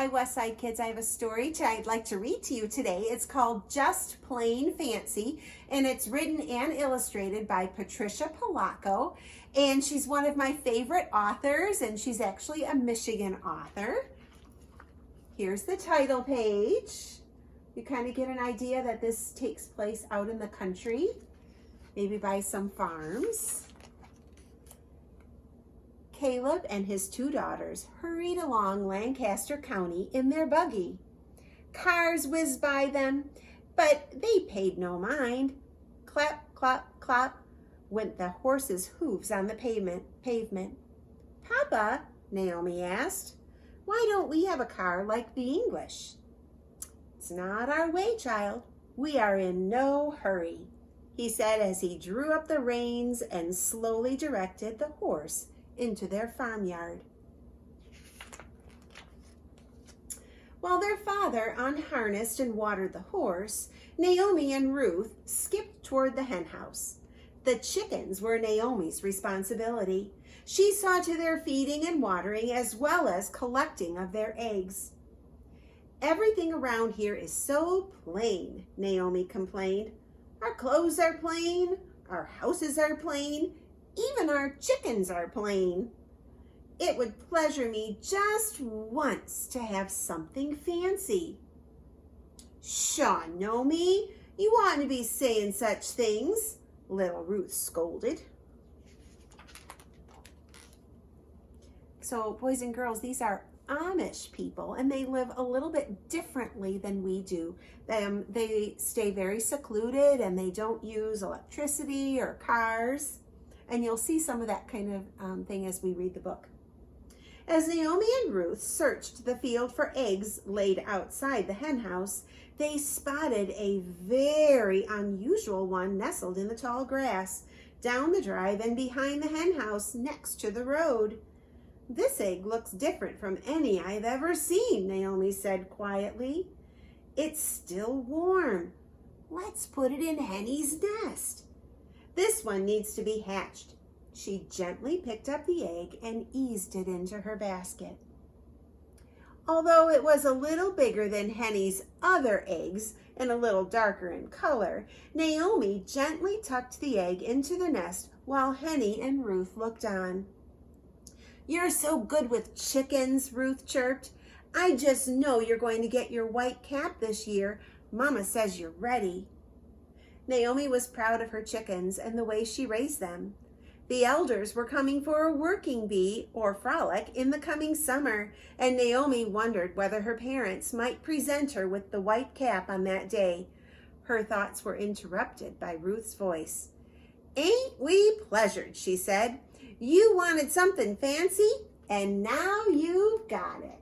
Hi, Westside Kids. I have a story I'd like to read to you today. It's called Just Plain Fancy, and it's written and illustrated by Patricia Polacco. And she's one of my favorite authors, and she's actually a Michigan author. Here's the title page. You kind of get an idea that this takes place out in the country, maybe by some farms. Caleb and his two daughters hurried along Lancaster County in their buggy. Cars whizzed by them, but they paid no mind. Clap, clap, clap went the horses' hooves on the pavement. Papa, Naomi asked, why don't we have a car like the English? It's not our way, child. We are in no hurry, he said as he drew up the reins and slowly directed the horse into their farmyard. While their father unharnessed and watered the horse, Naomi and Ruth skipped toward the hen house. The chickens were Naomi's responsibility. She saw to their feeding and watering as well as collecting of their eggs. Everything around here is so plain, Naomi complained. Our clothes are plain, our houses are plain, even our chickens are plain. It would pleasure me just once to have something fancy. Pshaw, Naomi, you oughtn't to be saying such things, little Ruth scolded. So, boys and girls, these are Amish people, and they live a little bit differently than we do. They stay very secluded, and they don't use electricity or cars. And you'll see some of that kind of thing as we read the book. As Naomi and Ruth searched the field for eggs laid outside the hen house, they spotted a very unusual one nestled in the tall grass, down the drive and behind the hen house next to the road. This egg looks different from any I've ever seen, Naomi said quietly. It's still warm. Let's put it in Henny's nest. This one needs to be hatched. She gently picked up the egg and eased it into her basket. Although it was a little bigger than Henny's other eggs and a little darker in color, Naomi gently tucked the egg into the nest while Henny and Ruth looked on. You're so good with chickens, Ruth chirped. I just know you're going to get your white cap this year. Mama says you're ready. Naomi was proud of her chickens and the way she raised them. The elders were coming for a working bee or frolic in the coming summer, and Naomi wondered whether her parents might present her with the white cap on that day. Her thoughts were interrupted by Ruth's voice. Ain't we pleasured, she said. You wanted something fancy, and now you've got it.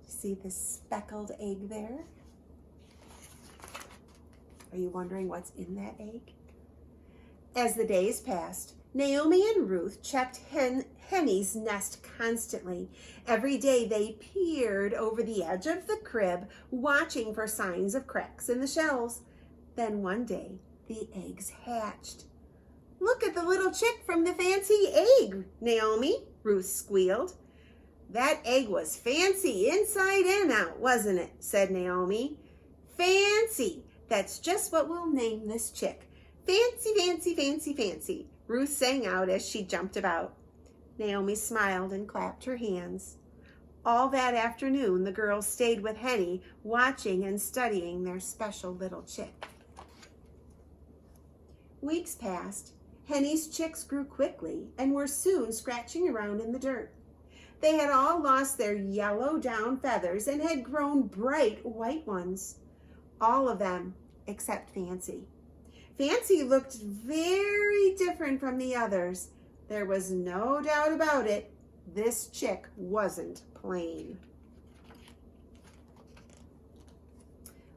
See the speckled egg there? Are you wondering what's in that egg? As the days passed, Naomi and Ruth checked Henny's nest constantly. Every day they peered over the edge of the crib, watching for signs of cracks in the shells. Then one day, the eggs hatched. Look at the little chick from the fancy egg, Naomi, Ruth squealed. That egg was fancy inside and out, wasn't it? Said Naomi. Fancy. That's just what we'll name this chick. Fancy, fancy, fancy, fancy, Ruth sang out as she jumped about. Naomi smiled and clapped her hands. All that afternoon, the girls stayed with Henny, watching and studying their special little chick. Weeks passed. Henny's chicks grew quickly and were soon scratching around in the dirt. They had all lost their yellow down feathers and had grown bright white ones. All of them except Fancy. Fancy looked very different from the others. There was no doubt about it. This chick wasn't plain.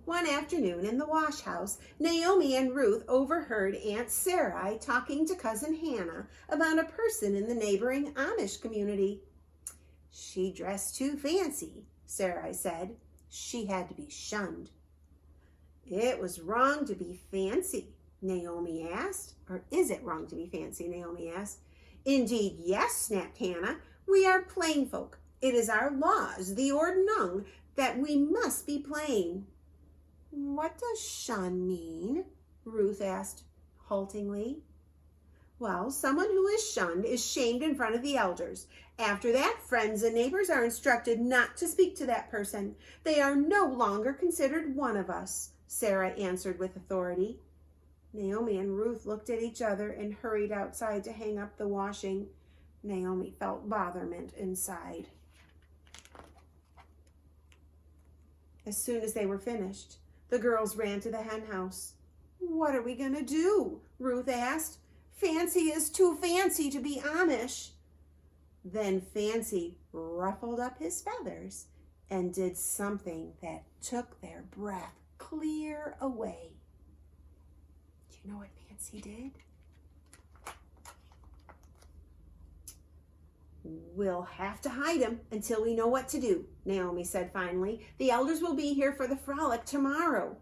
One afternoon in the wash house, Naomi and Ruth overheard Aunt Sarai talking to Cousin Hannah about a person in the neighboring Amish community. She dressed too fancy, Sarai said. She had to be shunned. It was wrong to be fancy, Naomi asked. Or is it wrong to be fancy, Naomi asked. Indeed, yes, snapped Hannah. We are plain folk, It is our laws, the Ordnung, that we must be playing." "What does shun mean?" Ruth asked haltingly. "Well, someone who is shunned is shamed in front of the elders. After that, friends and neighbors are instructed not to speak to that person. They are no longer considered one of us," Sarah answered with authority. Naomi and Ruth looked at each other and hurried outside to hang up the washing. Naomi felt botherment inside. As soon as they were finished, the girls ran to the hen house. "What are we going to do?" Ruth asked. "Fancy is too fancy to be Amish." Then Fancy ruffled up his feathers and did something that took their breath clear away. Do you know what Fancy did? "We'll have to hide him until we know what to do," Naomi said finally. "The elders will be here for the frolic tomorrow."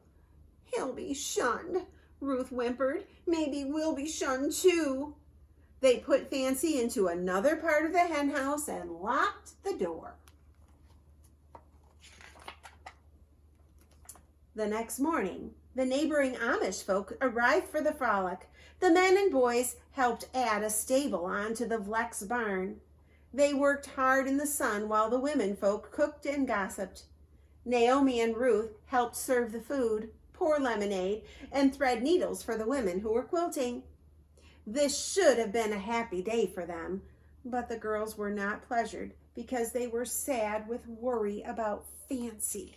"He'll be shunned," Ruth whimpered. "Maybe we'll be shunned too." They put Fancy into another part of the hen house and locked the door. The next morning, the neighboring Amish folk arrived for the frolic. The men and boys helped add a stable onto the Vleck's barn. They worked hard in the sun while the women folk cooked and gossiped. Naomi and Ruth helped serve the food, pour lemonade, and thread needles for the women who were quilting. This should have been a happy day for them, but the girls were not pleasured because they were sad with worry about Fancy.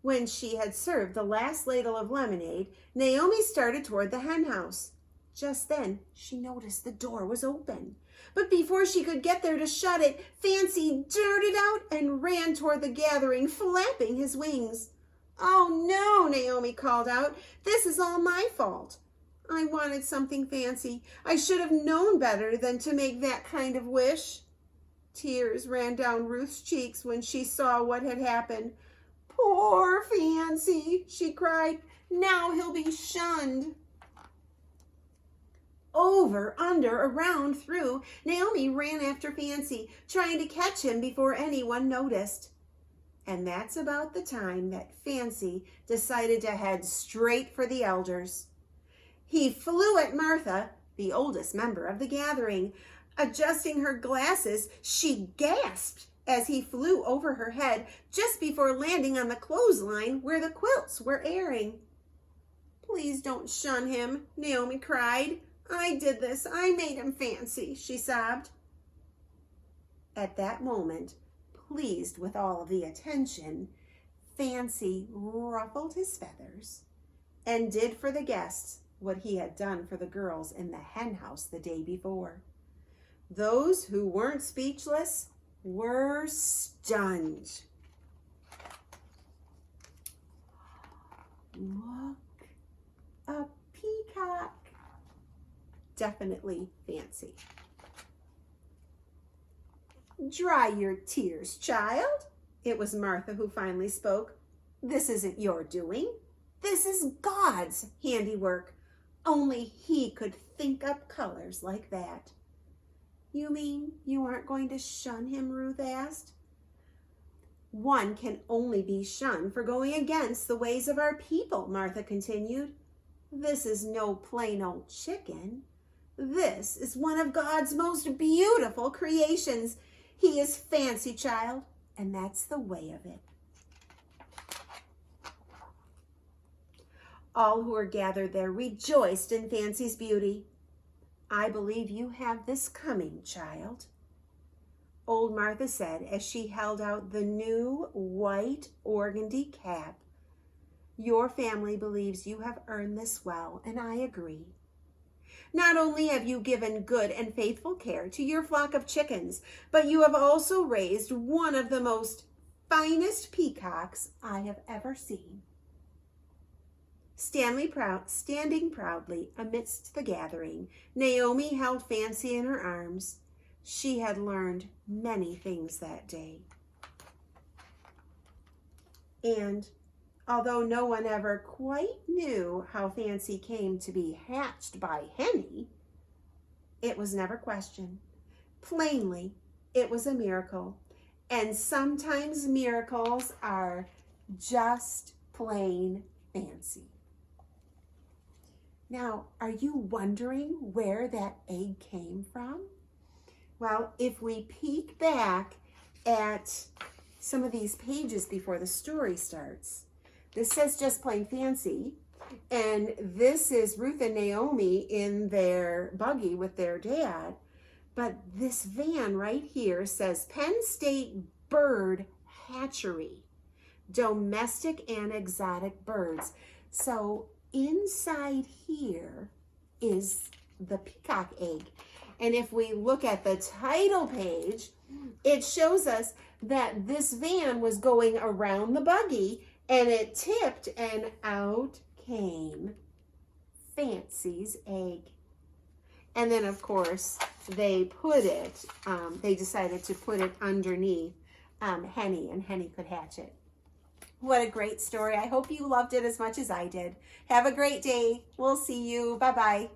When she had served the last ladle of lemonade, Naomi started toward the hen house. Just then, she noticed the door was open. But before she could get there to shut it, Fancy darted out and ran toward the gathering, flapping his wings. "Oh no," Naomi called out. "This is all my fault. I wanted something fancy. I should have known better than to make that kind of wish." Tears ran down Ruth's cheeks when she saw what had happened. "Poor Fancy," she cried. "Now he'll be shunned." Over, under, around, through, Naomi ran after Fancy, trying to catch him before anyone noticed. And that's about the time that Fancy decided to head straight for the elders. He flew at Martha, the oldest member of the gathering. Adjusting her glasses, she gasped as he flew over her head just before landing on the clothesline where the quilts were airing. "Please don't shun him," Naomi cried. "I did this. I made him fancy," she sobbed. At that moment, pleased with all of the attention, Fancy ruffled his feathers and did for the guests what he had done for the girls in the hen house the day before. Those who weren't speechless were stunned. "Look, a peacock." Definitely Fancy. "Dry your tears, child." It was Martha who finally spoke. "This isn't your doing. This is God's handiwork. Only He could think up colors like that." "You mean you aren't going to shun him?" Ruth asked. "One can only be shunned for going against the ways of our people," Martha continued. "This is no plain old chicken. This is one of God's most beautiful creations. He is Fancy, child, and that's the way of it." All who were gathered there rejoiced in Fancy's beauty. "I believe you have this coming, child," old Martha said as she held out the new white organdy cap. "Your family believes you have earned this well, and I agree. Not only have you given good and faithful care to your flock of chickens, but you have also raised one of the most finest peacocks I have ever seen." Standing proudly amidst the gathering, Naomi held Fancy in her arms. She had learned many things that day. And although no one ever quite knew how Fancy came to be hatched by Henny, it was never questioned. Plainly, it was a miracle. And sometimes miracles are just plain fancy. Now, are you wondering where that egg came from? Well, if we peek back at some of these pages before the story starts, this says just plain fancy, and this is Ruth and Naomi in their buggy with their dad, but this van right here says Penn State Bird Hatchery, domestic and exotic birds. So inside here is the peacock egg. And if we look at the title page, it shows us that this van was going around the buggy and it tipped and out came Fancy's egg. And then of course they put it, they decided to put it underneath Henny, and Henny could hatch it. What a great story. I hope you loved it as much as I did. Have a great day. We'll see you. Bye-bye.